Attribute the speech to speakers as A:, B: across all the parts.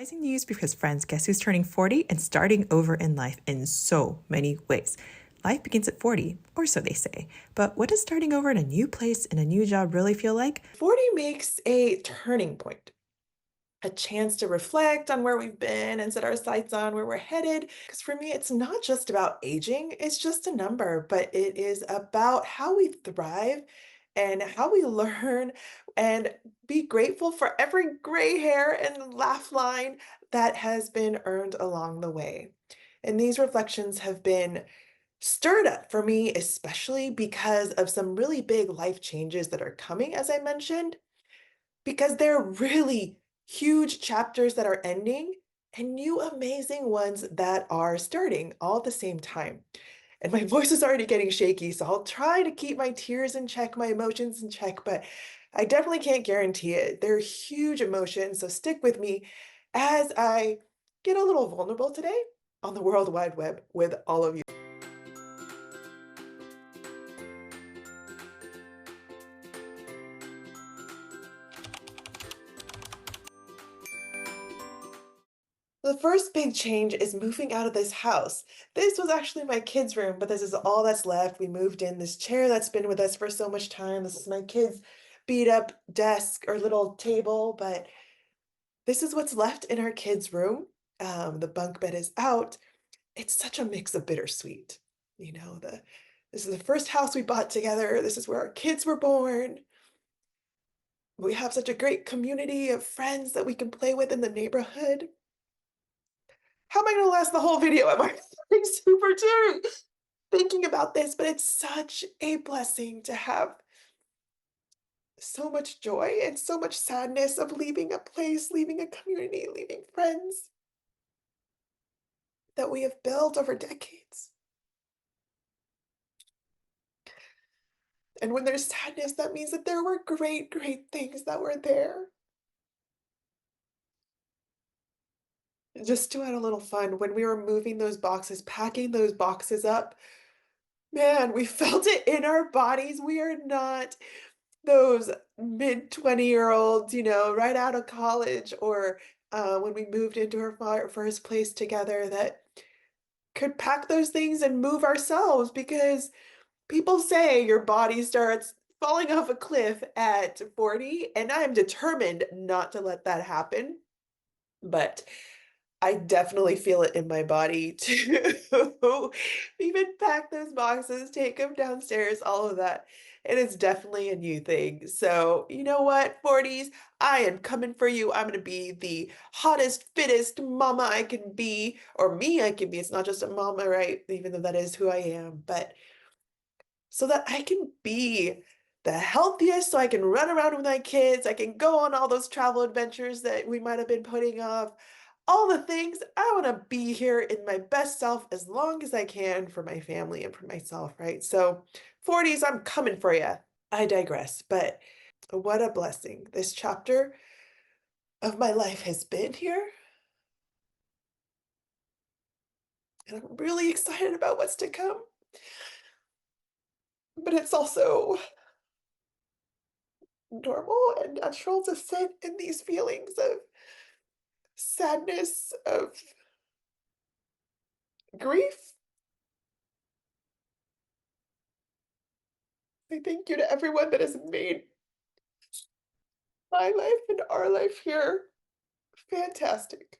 A: Surprising news because friends, guess who's turning 40 and starting over in life in so many ways? Life begins at 40, or so they say. But what does starting over in a new place and a new job really feel like?
B: 40 makes a turning point, a chance to reflect on where we've been and set our sights on where we're headed. Because for me, it's not just about aging, it's just a number, but it is about how we thrive and how we learn and be grateful for every gray hair and laugh line that has been earned along the way. And these reflections have been stirred up for me, especially because of some really big life changes that are coming, as I mentioned. Because they're really huge chapters that are ending and new amazing ones that are starting all at the same time. And my voice is already getting shaky, so I'll try to keep my tears in check, my emotions in check, but I definitely can't guarantee it. They're huge emotions, so stick with me as I get a little vulnerable today on the World Wide Web with all of you. The first big change is moving out of this house. This was actually my kids' room, but this is all that's left. We moved in this chair that's been with us for so much time. This is my kids' beat up desk or little table, but this is what's left in our kids' room. The bunk bed is out. It's such a mix of bittersweet. You know, this is the first house we bought together. This is where our kids were born. We have such a great community of friends that we can play with in the neighborhood. How am I gonna last the whole video? Am I like super teary thinking about this? But it's such a blessing to have so much joy and so much sadness of leaving a place, leaving a community, leaving friends that we have built over decades. And when there's sadness, that means that there were great, great things that were there. Just to add a little fun, when we were moving those boxes, packing those boxes up, man, we felt it in our bodies. We are not those mid-20-year-olds, right out of college or, when we moved into our first place together that could pack those things and move ourselves because people say your body starts falling off a cliff at 40, and I am determined not to let that happen, but I definitely feel it in my body to even pack those boxes, take them downstairs, all of that. It is definitely a new thing. So, you know what, 40s, I am coming for you. I'm going to be the hottest, fittest mama I can be, or me I can be. It's not just a mama, right? Even though that is who I am, but so that I can be the healthiest, so I can run around with my kids. I can go on all those travel adventures that we might have been putting off all the things. I want to be here in my best self as long as I can for my family and for myself, right? So, 40s, I'm coming for you. I digress, but what a blessing this chapter of my life has been here. And I'm really excited about what's to come. But it's also normal and natural to sit in these feelings of sadness, of grief. I thank you to everyone that has made my life and our life here fantastic.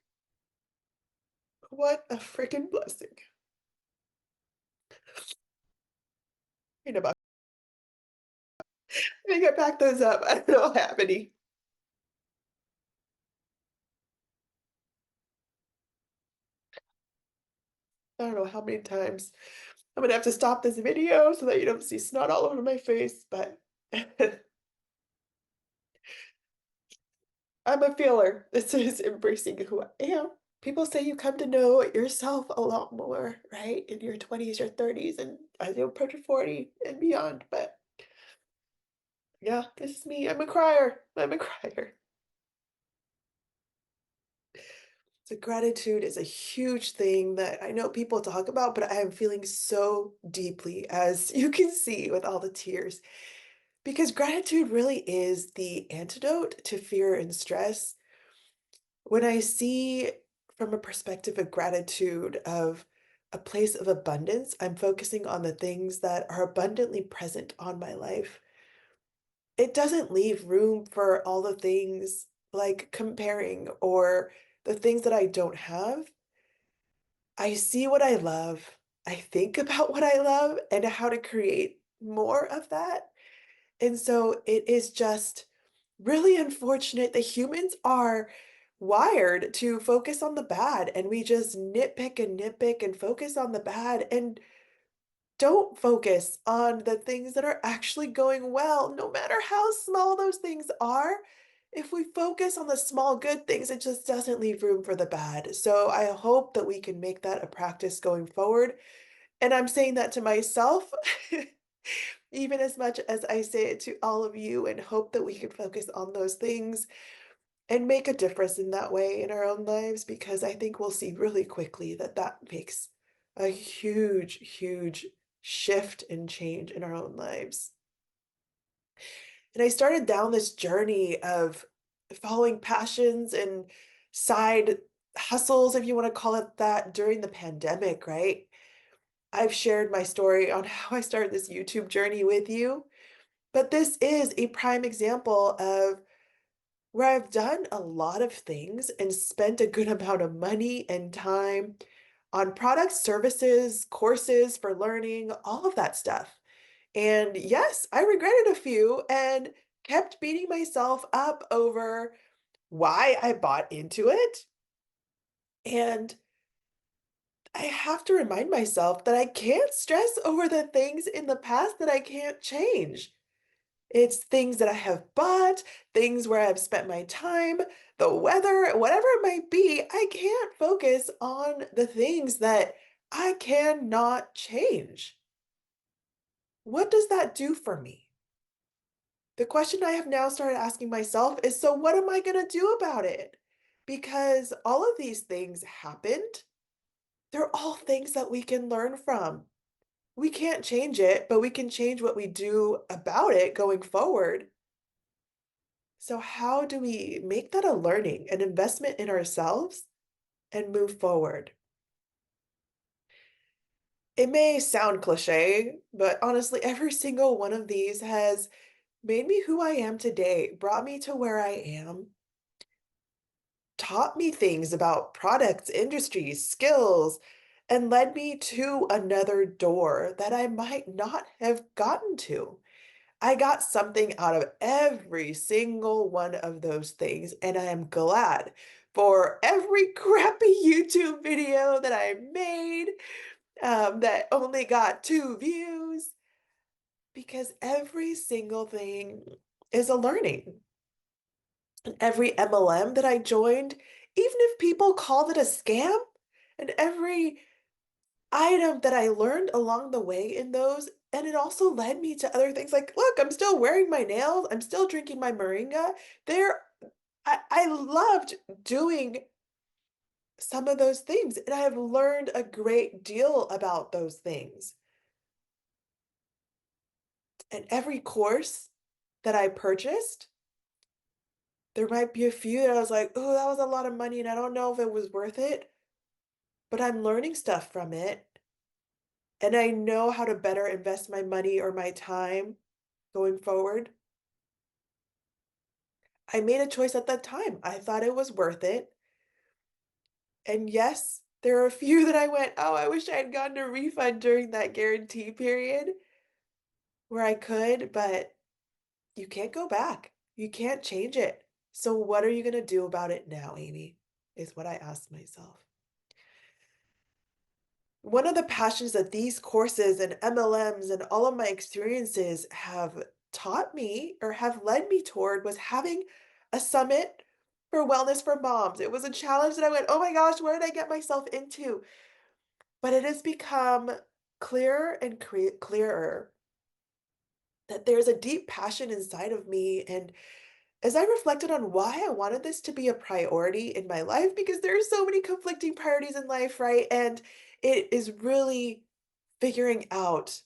B: What a freaking blessing. You know, I think I packed those up. I don't know how many. I don't know how many times I'm gonna have to stop this video so that you don't see snot all over my face, but I'm a feeler. This is embracing who I am. People say you come to know yourself a lot more, right? In your 20s, your 30s, and as you approach 40 and beyond. But yeah, this is me. I'm a crier. I'm a crier. So gratitude is a huge thing that I know people talk about, but I am feeling so deeply, as you can see with all the tears, because gratitude really is the antidote to fear and stress. When I see from a perspective of gratitude, of a place of abundance, I'm focusing on the things that are abundantly present on my life. It doesn't leave room for all the things like comparing or the things that I don't have. I see what I love. I think about what I love and how to create more of that. And so it is just really unfortunate that humans are wired to focus on the bad and we just nitpick and focus on the bad and don't focus on the things that are actually going well, no matter how small those things are. If we focus on the small good things, it just doesn't leave room for the bad. So I hope that we can make that a practice going forward. And I'm saying that to myself, even as much as I say it to all of you, and hope that we can focus on those things and make a difference in that way in our own lives, because I think we'll see really quickly that that makes a huge, huge shift and change in our own lives. And I started down this journey of following passions and side hustles, if you want to call it that, during the pandemic, right? I've shared my story on how I started this YouTube journey with you, but this is a prime example of where I've done a lot of things and spent a good amount of money and time on products, services, courses for learning, all of that stuff. And yes, I regretted a few and kept beating myself up over why I bought into it. And I have to remind myself that I can't stress over the things in the past that I can't change. It's things that I have bought, things where I've spent my time, the weather, whatever it might be. I can't focus on the things that I cannot change. What does that do for me? The question I have now started asking myself is, so what am I going to do about it? Because all of these things happened. They're all things that we can learn from. We can't change it, but we can change what we do about it going forward. So, how do we make that a learning, an investment in ourselves, and move forward? It may sound cliche, but honestly, every single one of these has made me who I am today, brought me to where I am, taught me things about products, industries, skills, and led me to another door that I might not have gotten to. I got something out of every single one of those things, and I am glad for every crappy YouTube video that I made that only got 2 views, because every single thing is a learning. And every MLM that I joined, even if people called it a scam, and every item that I learned along the way in those, and it also led me to other things like, look, I'm still wearing my nails, I'm still drinking my moringa. There, I loved doing some of those things, and I have learned a great deal about those things. And every course that I purchased, there might be a few that I was like, oh, that was a lot of money, and I don't know if it was worth it, but I'm learning stuff from it, and I know how to better invest my money or my time going forward. I made a choice at that time. I thought it was worth it. And yes, there are a few that I went, "Oh, I wish I had gotten a refund during that guarantee period where I could," but you can't go back. You can't change it. So what are you gonna do about it now, Amy? Is what I asked myself. One of the passions that these courses and MLMs and all of my experiences have taught me or have led me toward was having a summit for wellness for moms. It was a challenge that I went, oh my gosh, where did I get myself into? But it has become clearer and clearer that there's a deep passion inside of me. And as I reflected on why I wanted this to be a priority in my life, because there are so many conflicting priorities in life, right? And it is really figuring out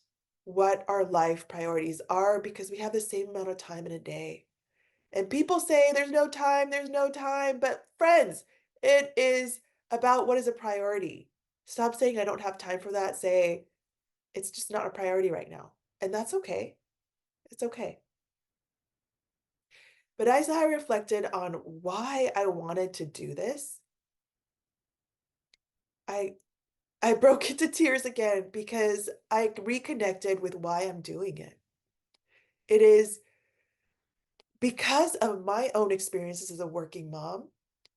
B: what our life priorities are because we have the same amount of time in a day. And people say there's no time, but friends, it is about what is a priority. Stop saying I don't have time for that. Say it's just not a priority right now. And that's okay. It's okay. But as I reflected on why I wanted to do this, I I broke into tears again because I reconnected with why I'm doing it. It is because of my own experiences as a working mom,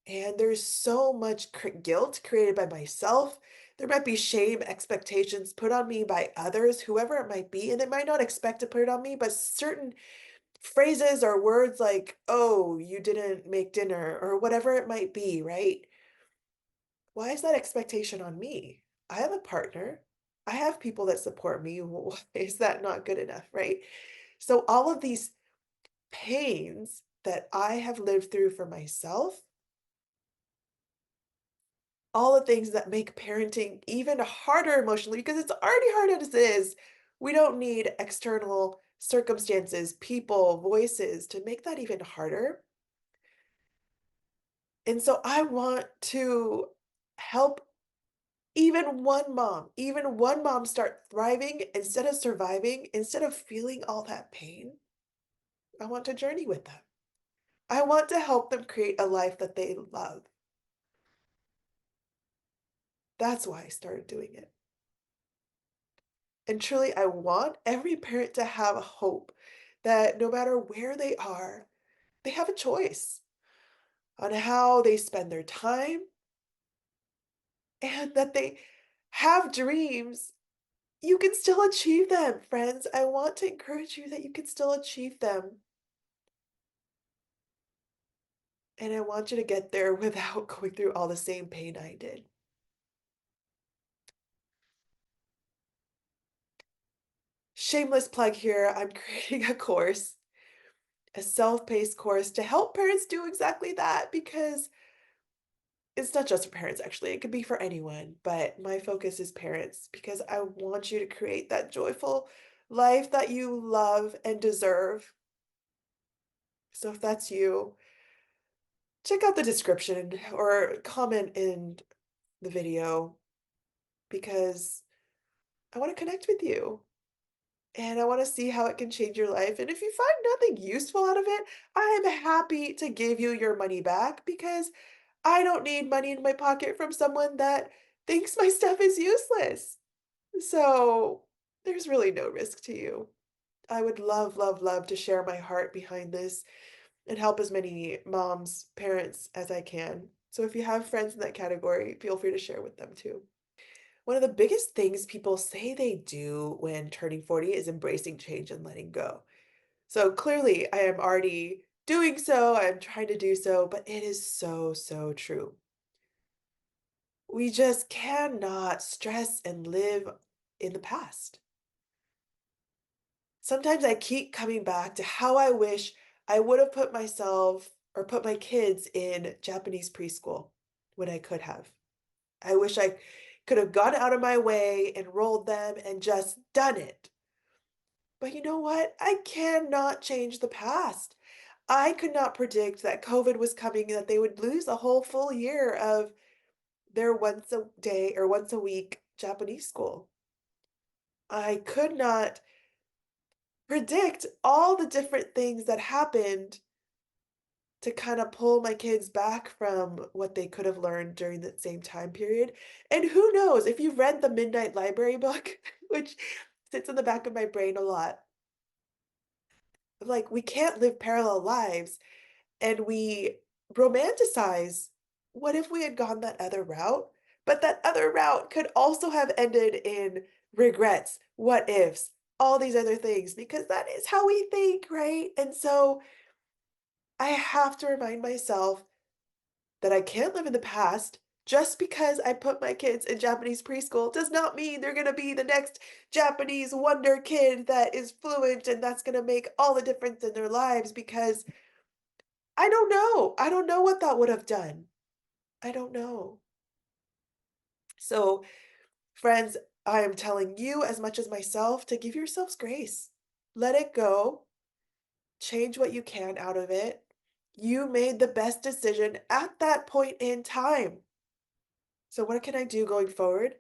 B: and there's so much guilt created by myself. There might be shame, expectations put on me by others, whoever it might be, and they might not expect to put it on me, but certain phrases or words like, "Oh, you didn't make dinner," or whatever it might be, right? Why is that expectation on me? I have a partner. I have people that support me. Why is that not good enough, right? So all of these pains that I have lived through for myself, all the things that make parenting even harder emotionally, because it's already hard as it is. We don't need external circumstances, people, voices to make that even harder. And so I want to help even one mom start thriving instead of surviving, instead of feeling all that pain. I want to journey with them. I want to help them create a life that they love. That's why I started doing it. And truly, I want every parent to have a hope that no matter where they are, they have a choice on how they spend their time and that they have dreams. You can still achieve them, friends. I want to encourage you that you can still achieve them. And I want you to get there without going through all the same pain I did. Shameless plug here. I'm creating a course, a self-paced course to help parents do exactly that because it's not just for parents, actually. It could be for anyone, but my focus is parents because I want you to create that joyful life that you love and deserve. So if that's you, check out the description or comment in the video because I want to connect with you and I want to see how it can change your life. And if you find nothing useful out of it, I am happy to give you your money back because I don't need money in my pocket from someone that thinks my stuff is useless. So there's really no risk to you. I would love, love, love to share my heart behind this and help as many moms, parents as I can. So if you have friends in that category, feel free to share with them too. One of the biggest things people say they do when turning 40 is embracing change and letting go. So clearly, I am already doing so, I'm trying to do so, but it is so, so true. We just cannot stress and live in the past. Sometimes I keep coming back to how I wish I would have put myself or put my kids in Japanese preschool when I could have. I wish I could have gone out of my way, enrolled them, and just done it. But you know what? I cannot change the past. I could not predict that COVID was coming, that they would lose a whole full year of their once a day or once a week Japanese school. I could not predict all the different things that happened to kind of pull my kids back from what they could have learned during that same time period. And who knows, if you've read the Midnight Library book, which sits in the back of my brain a lot, like we can't live parallel lives and we romanticize what if we had gone that other route? But that other route could also have ended in regrets, what ifs, all these other things, because that is how we think, right? And so I have to remind myself that I can't live in the past. Just because I put my kids in Japanese preschool does not mean they're going to be the next Japanese wonder kid that is fluent and that's going to make all the difference in their lives because I don't know. I don't know what that would have done. I don't know. So, friends, I am telling you as much as myself to give yourselves grace. Let it go. Change what you can out of it. You made the best decision at that point in time. So what can I do going forward?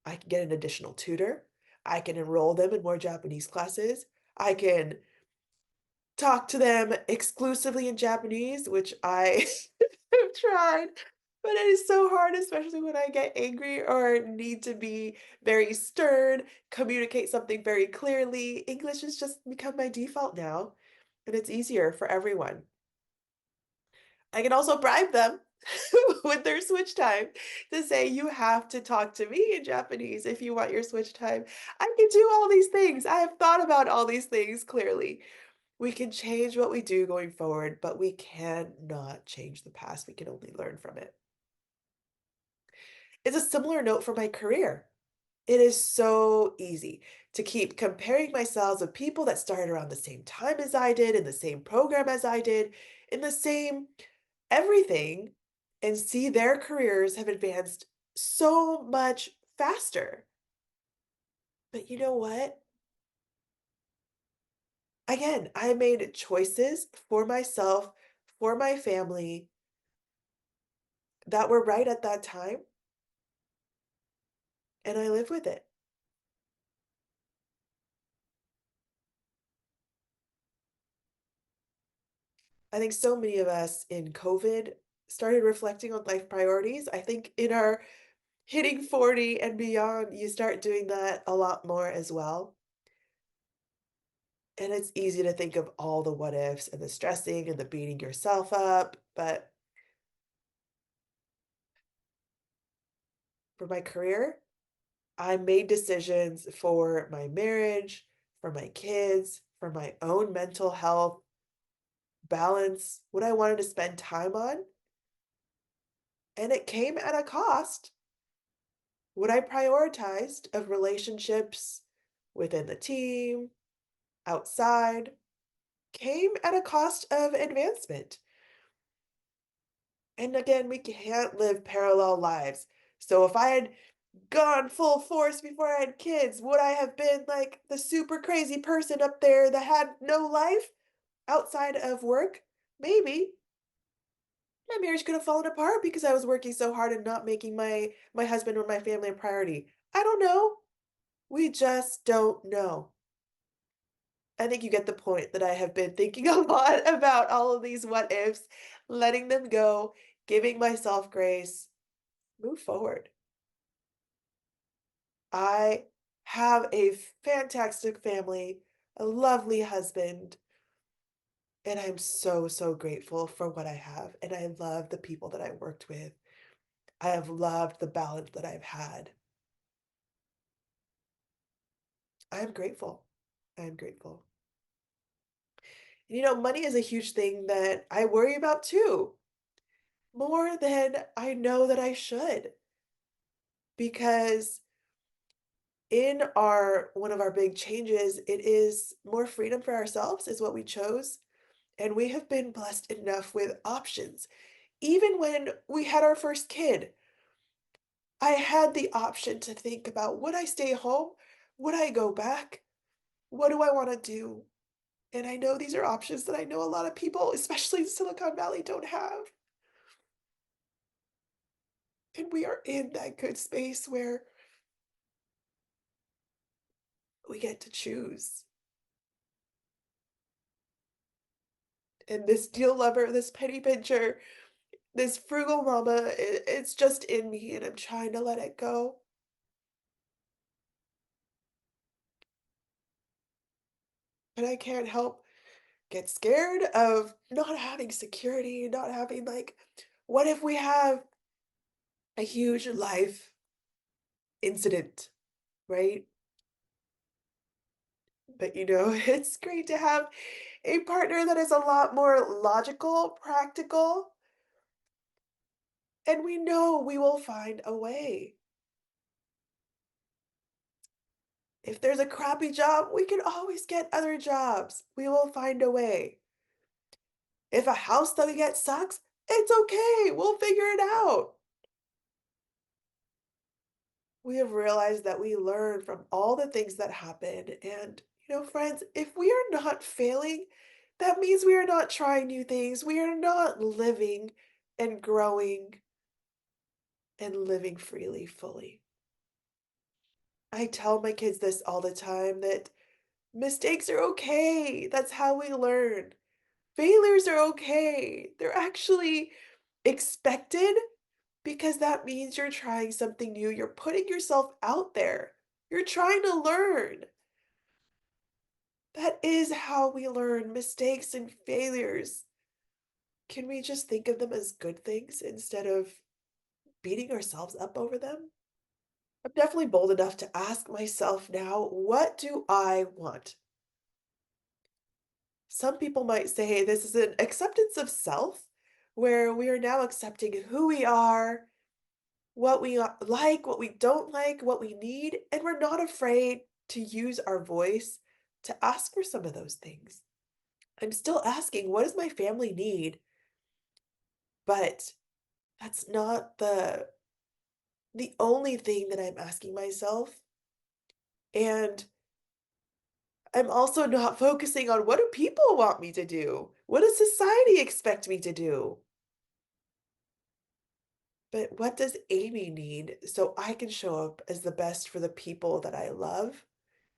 B: I can get an additional tutor. I can enroll them in more Japanese classes. I can talk to them exclusively in Japanese, which I have tried, but it is so hard, especially when I get angry or need to be very stern, communicate something very clearly. English has just become my default now, and it's easier for everyone. I can also bribe them with their switch time to say, you have to talk to me in Japanese if you want your switch time. I can do all these things. I have thought about all these things clearly. We can change what we do going forward, but we cannot change the past. We can only learn from it. It's a similar note for my career. It is so easy to keep comparing myself with people that started around the same time as I did, in the same program as I did, in the same everything, and see their careers have advanced so much faster. But you know what? Again, I made choices for myself, for my family, that were right at that time, and I live with it. I think so many of us in COVID started reflecting on life priorities. I think in our hitting 40 and beyond, you start doing that a lot more as well. And it's easy to think of all the what ifs and the stressing and the beating yourself up. But for my career, I made decisions for my marriage, for my kids, for my own mental health, balance, what I wanted to spend time on. And it came at a cost. What I prioritized of relationships within the team, outside, came at a cost of advancement. And again, we can't live parallel lives. So if I had gone full force before I had kids, would I have been like the super crazy person up there that had no life outside of work? Maybe. My marriage could have fallen apart because I was working so hard and not making my husband or my family a priority. I don't know. We just don't know. I think you get the point that I have been thinking a lot about all of these what ifs, letting them go, giving myself grace, move forward. I have a fantastic family, a lovely husband, and I'm so, so grateful for what I have. And I love the people that I worked with. I have loved the balance that I've had. I am grateful. I am grateful. Money is a huge thing that I worry about too, more than I know that I should, because in our one of our big changes, it is more freedom for ourselves is what we chose, and we have been blessed enough with options. Even when we had our first kid, I had the option to think about, would I stay home? Would I go back? What do I want to do? And I know these are options that I know a lot of people, especially in Silicon Valley, don't have. And we are in that good space where we get to choose. And this deal lover, this penny pincher, this frugal mama, it's just in me and I'm trying to let it go. But I can't help get scared of not having security, not having like, what if we have a huge life incident, right? But it's great to have a partner that is a lot more logical, practical, and we know we will find a way. If there's a crappy job, we can always get other jobs. We will find a way. If a house that we get sucks, it's okay. We'll figure it out. We have realized that we learn from all the things that happen. And, friends, if we are not failing, that means we are not trying new things. We are not living and growing and living freely, fully. I tell my kids this all the time that mistakes are okay. That's how we learn. Failures are okay. They're actually expected because that means you're trying something new. You're putting yourself out there. You're trying to learn. That is how we learn mistakes and failures. Can we just think of them as good things instead of beating ourselves up over them? I'm definitely bold enough to ask myself now, what do I want? Some people might say this is an acceptance of self, where we are now accepting who we are, what we like, what we don't like, what we need, and we're not afraid to use our voice to ask for some of those things. I'm still asking, what does my family need? But that's not the only thing that I'm asking myself. And I'm also not focusing on what do people want me to do? What does society expect me to do? But what does Amy need so I can show up as the best for the people that I love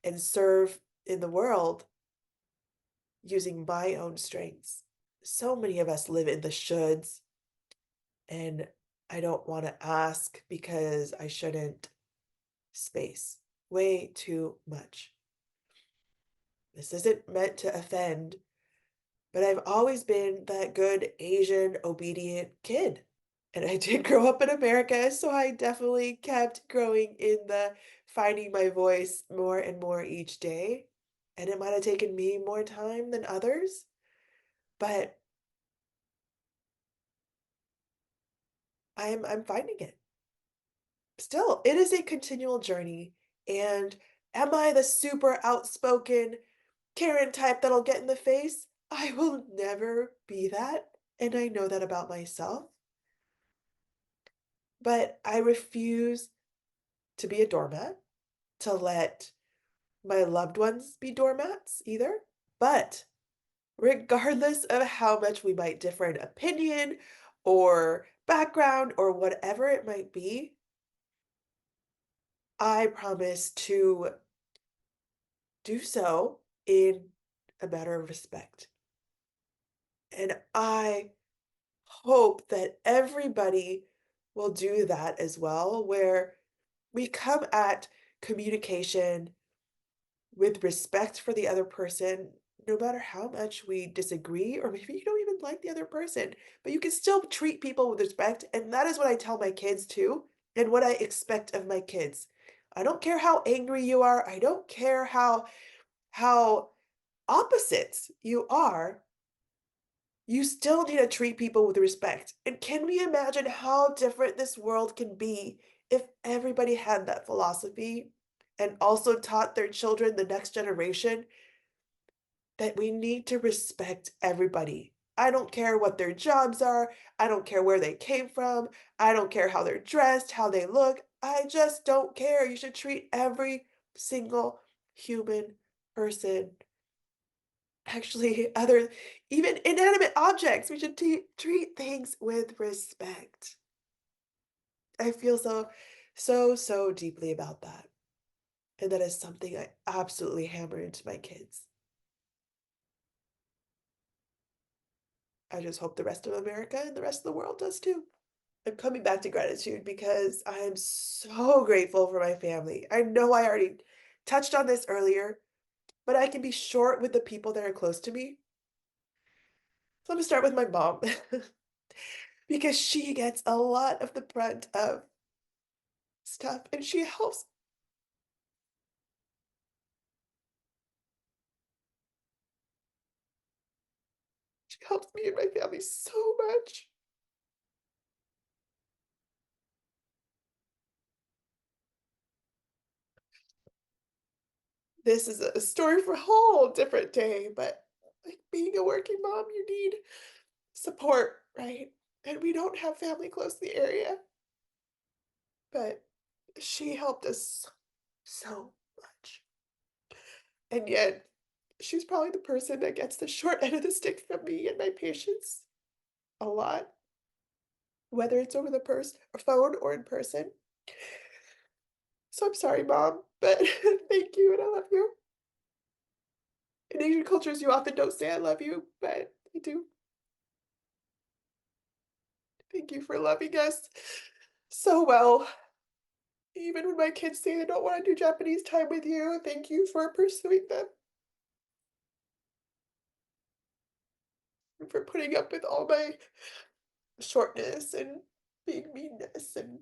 B: and serve in the world using my own strengths? So many of us live in the shoulds, and I don't want to ask because I shouldn't space. Way too much. This isn't meant to offend, but I've always been that good Asian obedient kid. And I did grow up in America, so I definitely kept growing in the finding my voice more and more each day. And it might have taken me more time than others, but I'm finding it. Still, it is a continual journey. And am I the super outspoken Karen type that'll get in the face? I will never be that. And I know that about myself. But I refuse to be a doormat, to let my loved ones be doormats either. But regardless of how much we might differ in opinion or background or whatever it might be, I promise to do so in a matter of respect. And I hope that everybody will do that as well, where we come at communication with respect for the other person, no matter how much we disagree, or maybe you don't even like the other person, but you can still treat people with respect. And that is what I tell my kids too, and what I expect of my kids. I don't care how angry you are. I don't care how opposites you are. You still need to treat people with respect. And can we imagine how different this world can be if everybody had that philosophy and also taught their children, the next generation, that we need to respect everybody. I don't care what their jobs are. I don't care where they came from. I don't care how they're dressed, how they look. I just don't care. You should treat every single human person, actually, other, even inanimate objects, we should treat things with respect. I feel so deeply about that. And that is something I absolutely hammer into my kids. I just hope the rest of America and the rest of the world does too. I'm coming back to gratitude because I am so grateful for my family. I know I already touched on this earlier, but I can be short with the people that are close to me. So I'm gonna start with my mom because she gets a lot of the brunt of stuff and she helps me and my family so much. This is a story for a whole different day, but like being a working mom, you need support, right? And we don't have family close to the area, but she helped us so much. And yet she's probably the person that gets the short end of the stick from me and my patients a lot, whether it's over the phone or in person. So I'm sorry, Mom, but thank you and I love you. In Asian cultures, you often don't say I love you, but I do. Thank you for loving us so well. Even when my kids say they don't want to do Japanese time with you, thank you for pursuing them and for putting up with all my shortness and being meanness and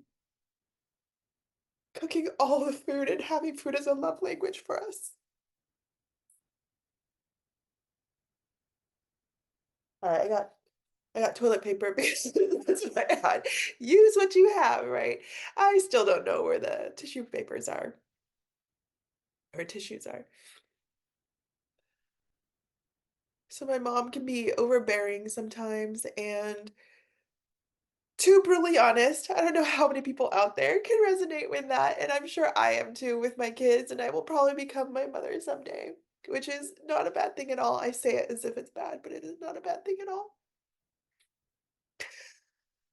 B: cooking all the food and having food as a love language for us. All right, I got toilet paper because that's what I had. Use what you have, right? I still don't know where the tissue papers are or tissues are. So my mom can be overbearing sometimes and too brutally honest. I don't know how many people out there can resonate with that, and I'm sure I am too with my kids, and I will probably become my mother someday, which is not a bad thing at all. I say it as if it's bad, but it is not a bad thing at all.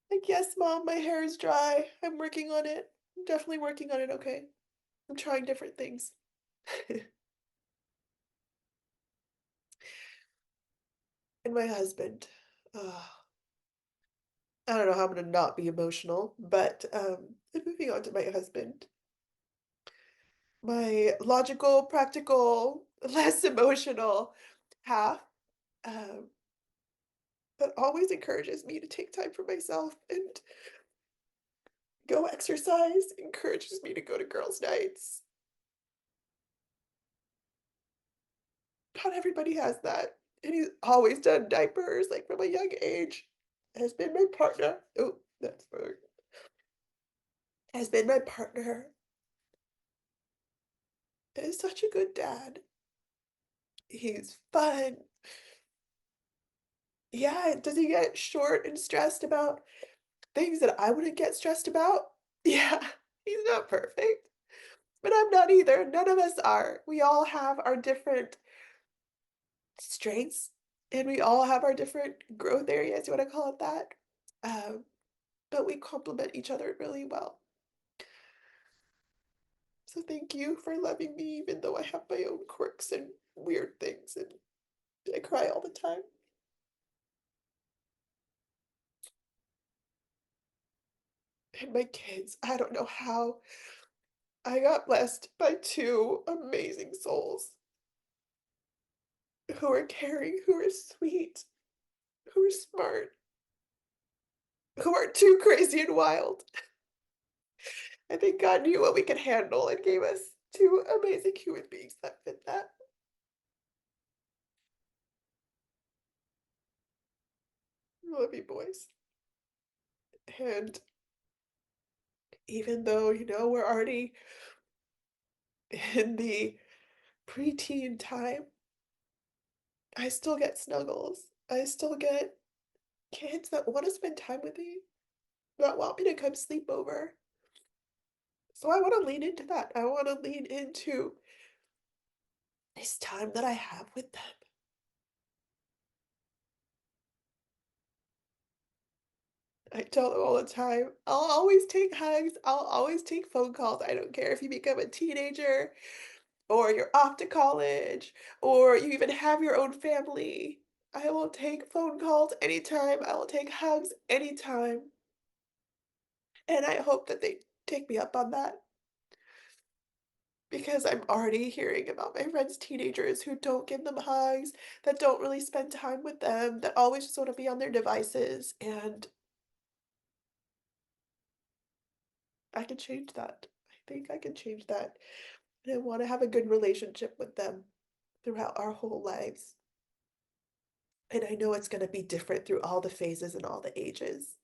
B: Like, yes, mom, my hair is dry. I'm working on it. I'm definitely working on it, okay? I'm trying different things. And my husband. I don't know how I'm gonna not be emotional, but and moving on to my husband. My logical, practical, less emotional half, um, that always encourages me to take time for myself and go exercise, encourages me to go to girls' nights. Not everybody has that. And he's always done diapers, like from a young age. Has been my partner. Oh, that's wrong. Has been my partner. Is such a good dad. He's fun. Yeah, does he get short and stressed about things that I wouldn't get stressed about? Yeah, he's not perfect, but I'm not either. None of us are. We all have our different strengths and we all have our different growth areas, you want to call it that. Um, but we complement each other really well. So thank you for loving me, even though I have my own quirks and weird things and I cry all the time. And my kids, I don't know how I got blessed by two amazing souls who are caring, who are sweet, who are smart, who are too crazy and wild. I think God knew what we could handle and gave us two amazing human beings that fit that. Love you, boys. And even though, we're already in the preteen time, I still get snuggles. I still get kids that want to spend time with me, that want me to come sleep over. So I want to lean into that. I want to lean into this time that I have with them. I tell them all the time, I'll always take hugs, I'll always take phone calls. I don't care if you become a teenager or you're off to college or you even have your own family. I will take phone calls anytime. I will take hugs anytime. And I hope that they take me up on that because I'm already hearing about my friends' teenagers who don't give them hugs, that don't really spend time with them, that always just want to be on their devices. And I can change that. I think I can change that. And I want to have a good relationship with them throughout our whole lives. And I know it's going to be different through all the phases and all the ages.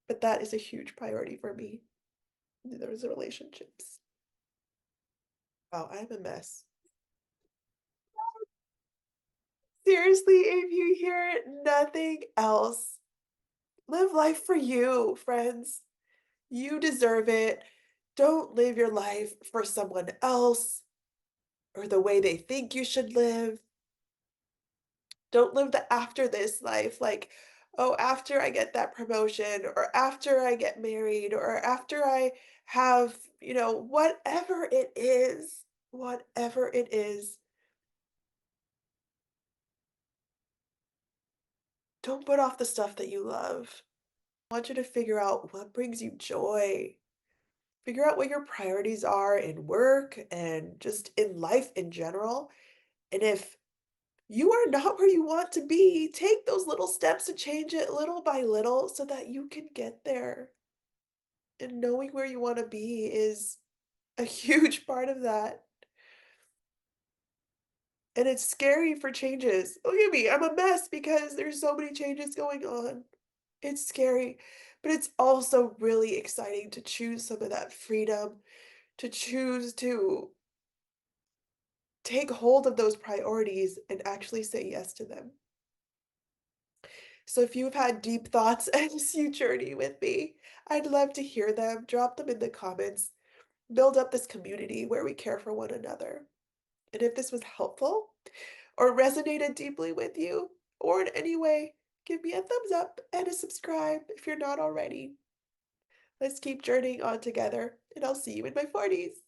B: But that is a huge priority for me. Those relationships. Wow, I'm a mess. Seriously, if you hear nothing else, live life for you, friends. You deserve it. Don't live your life for someone else. or the way they think you should live. Don't live the after this life like, "Oh, after I get that promotion, or after I get married, or after I have," whatever it is, don't put off the stuff that you love. I want you to figure out what brings you joy. Figure out what your priorities are in work and just in life in general. And if you are not where you want to be, take those little steps to change it little by little so that you can get there. And knowing where you want to be is a huge part of that. And it's scary for changes. Look at me, I'm a mess because there's so many changes going on. It's scary, but it's also really exciting to choose some of that freedom, to choose to take hold of those priorities and actually say yes to them. So if you've had deep thoughts as you journey with me, I'd love to hear them. Drop them in the comments. Build up this community where we care for one another. And if this was helpful or resonated deeply with you, or in any way, give me a thumbs up and a subscribe if you're not already. Let's keep journeying on together, and I'll see you in my 40s.